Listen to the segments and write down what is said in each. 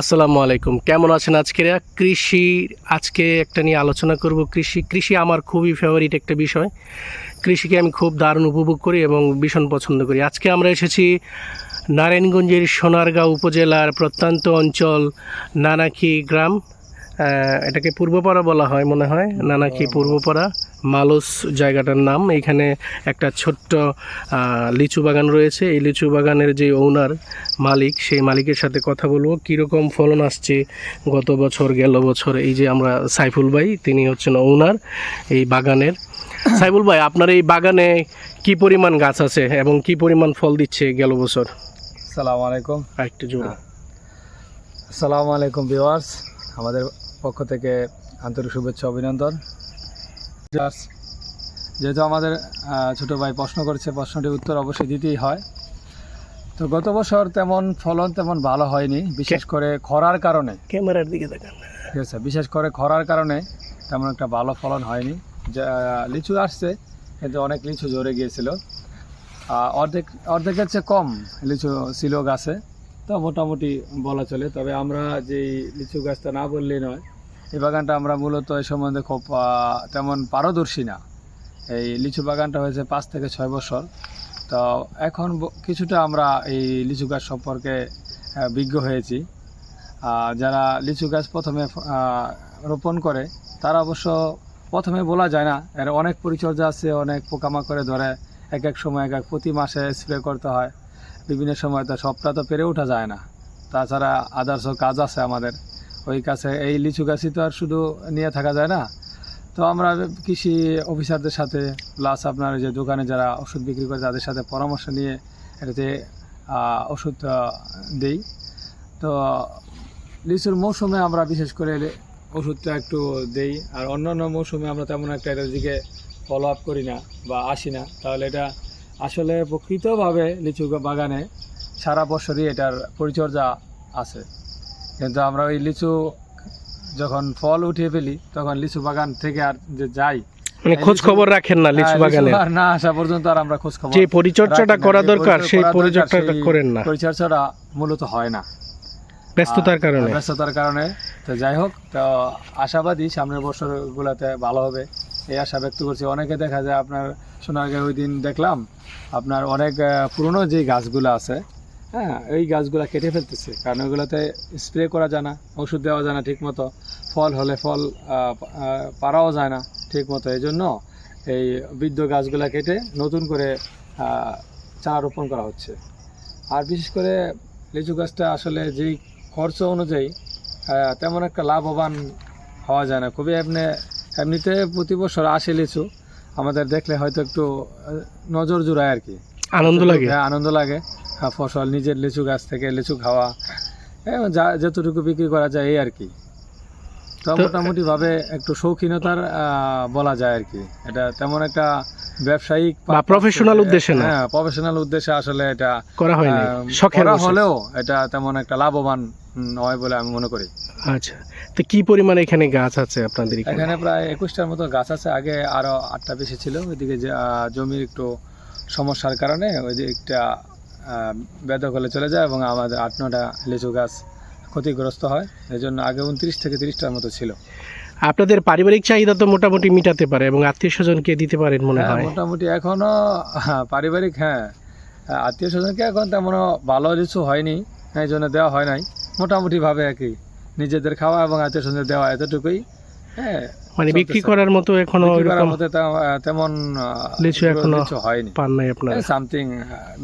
আসসালামু আলাইকুম, কেমন আছেন? আজকে একটা নিয়ে আলোচনা করব। কৃষি আমার খুবই ফেভারিট একটা বিষয়। কৃষিকে আমি খুব দারুণ উপভোগ করি এবং ভীষণ পছন্দ করি। আজকে আমরা এসেছি নারায়ণগঞ্জের সোনারগাঁও উপজেলার প্রত্যন্ত অঞ্চল নানাখী গ্রাম। এটাকে পূর্বপাড়া বলা হয় মনে হয়, নানাখী পূর্বপাড়া মালস জায়গাটার নাম। এইখানে একটা ছোট্ট লিচু বাগান রয়েছে। এই লিচু বাগানের যে ওনার মালিক, সেই মালিকের সাথে কথা বলবো কীরকম ফলন আসছে গত বছর গেল বছর। এই যে আমরা সাইফুল ভাই, তিনি হচ্ছেন ওনার এই বাগানের। সাইফুল ভাই, আপনার এই বাগানে কি পরিমাণ গাছ আছে এবং কি পরিমাণ ফল দিচ্ছে গেল বছর? আসসালামু আলাইকুম। একটু জোরে। আসসালামু আলাইকুম ভিউয়ার্স, আমাদের পক্ষ থেকে আন্তরিক শুভেচ্ছা অভিনন্দন। যেহেতু আমাদের ছোট ভাই প্রশ্ন করেছে, প্রশ্নটির উত্তর অবশ্যই দিতেই হয়। তো গত বছর তেমন ফলন তেমন ভালো হয়নি, বিশেষ করে খরার কারণে। ক্যামেরার দিকে দেখান। ঠিক আছে, বিশেষ করে খরার কারণে তেমন একটা ভালো ফলন হয়নি। লিচু আসছে কিন্তু অনেক লিচু ঝরে গিয়েছিল, অর্ধেকের চেয়ে কম লিচু ছিল গাছে। তো মোটামুটি বলা চলে। তবে আমরা যেই লিচু গাছটা না বললেই নয়, এই বাগানটা আমরা মূলত এই সম্বন্ধে খুব তেমন পারদর্শী না। এই লিচু বাগানটা হয়েছে 5 থেকে 6 বছর। তো এখন কিছুটা আমরা এই লিচু গাছ সম্পর্কে বিজ্ঞ হয়েছি। যারা লিচু গাছ প্রথমে রোপণ করে তারা অবশ্য প্রথমে বলা যায় না, এর অনেক পরিচর্যা আছে, অনেক পোকামাকড়ে ধরে, এক এক সময় প্রতি মাসে স্প্রে করতে হয়। বিভিন্ন সময় তো সবটা তো পেরে ওঠা যায় না। তাছাড়া আদার্সও কাজ আছে আমাদের। ওই কাছে এই লিচু গাছই তো আর শুধু নিয়ে থাকা যায় না। তো আমরা কৃষি অফিসারদের সাথে প্লাস আপনার যে দোকানে যারা ওষুধ বিক্রি করে তাদের সাথে পরামর্শ নিয়ে এটাতে ওষুধ দেই। তো লিচুর মৌসুমে আমরা বিশেষ করে ওষুধটা একটু দেই, আর অন্যান্য মৌসুমে আমরা তেমন একটা এটার দিকে ফলো আপ করি না বা আসি না। তাহলে এটা আসলে প্রকৃতভাবে লিচু বাগানে সারা বছরই এটার পরিচর্যা আছে। কিন্তু আমরা ওই লিচু যখন ফল উঠিয়ে ফেলি তখন লিচু বাগান থেকে আর যে যাই, মানে খোঁজ খবর রাখেন না লিচু বাগানে না আসা পর্যন্ত আর আমরা খোঁজ খবর, যে পরিচর্যাটা করা দরকার সেই পরিচর্যাটা করেন না। পরিচর্যাটা মূলত হয় না ব্যস্ততার কারণে। তো যাই হোক, তো আশাবাদী সামনের বছরগুলোতে ভালো হবে, এই আশা ব্যক্ত করছি। অনেকে দেখা যায় আপনার সোনারগাঁও ওই দিন দেখলাম আপনার অনেক পুরনো যে গাছগুলো আছে, হ্যাঁ, এই গাছগুলো কেটে ফেলতেছে, কারণ ওইগুলোতে স্প্রে করা যায় না, ওষুধ দেওয়া যায় না ঠিক মতো, ফল হলে ফল পাড়াও যায় না ঠিক মতো। এই জন্য এই বৃদ্ধ গাছগুলা কেটে নতুন করে চারা রোপণ করা হচ্ছে। আর বিশেষ করে লিচু গাছটা আসলে যেই খরচ অনুযায়ী তেমন একটা লাভবান হওয়া যায় না। খুবই এমনিতে প্রতি বছর আসে লিচু, আমাদের দেখলে হয়তো একটু নজর জুড়ায় আর কি, আনন্দ লাগে। ফসল নিজের লিচু গাছ থেকে লিচু খাওয়া, যতটুকু বিক্রি করা যায় এই আর কি। তো মোটামুটি ভাবে একটু শৌখিনতার বলা যায় আর কি। এটা তেমন একটা ব্যবসায়িক বা প্রফেশনাল উদ্দেশ্যে না, প্রফেশনাল উদ্দেশ্যে আসলে এটা করা হয় না, শখের হলেও এটা তেমন একটা লাভবান নয় বলে আমি মনে করি। আচ্ছা, তো কি পরিমাণে এখানে গাছ আছে আপনাদের? এখানে প্রায় 21টার মতো গাছ আছে। আগে আরো 8টা বেশি ছিল, ওইদিকে জমির একটু সমস্যার কারণে ওই দিকটা বেদখলে চলে যায় এবং আমাদের 8-9টা লিচু গাছ ক্ষতিগ্রস্ত হয়। এই জন্য আগে 29 থেকে 30টার মতো ছিল। আপনাদের পারিবারিক চাহিদা তো মোটামুটি মিটাতে পারে এবং আত্মীয় স্বজনকে দিতে পারেন মনে হয়? মোটামুটি এখনো পারিবারিক, আত্মীয় স্বজনকে এখন তেমন ভালো লিচু হয়নি, এই জন্য দেওয়া হয় নাই। মোটামুটি ভাবে আর কি নিজেদের খাওয়া এবং আত্মীয় স্বজনদের দেওয়া, এতটুকুই। মানে বিক্রি করার মতো এখনো তেমন লিচু এখনো হয়নি, পান নাই আপনারা? সামথিং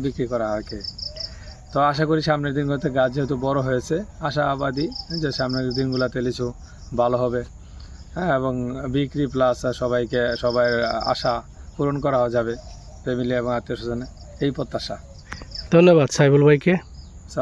বিক্রি করা আর কি। তো আশা করি সামনের দিনগুলোতে গাছ যেহেতু বড় হয়েছে, আশাবাদী যে সামনের দিনগুলোতে লিচু ভালো হবে, এবং বিক্রি প্লাস সবাই আশা পূরণ করা যাবে, ফ্যামিলি এবং আত্মীয় স্বজনে, এই প্রত্যাশা। ধন্যবাদ সাইফুল ভাইকে।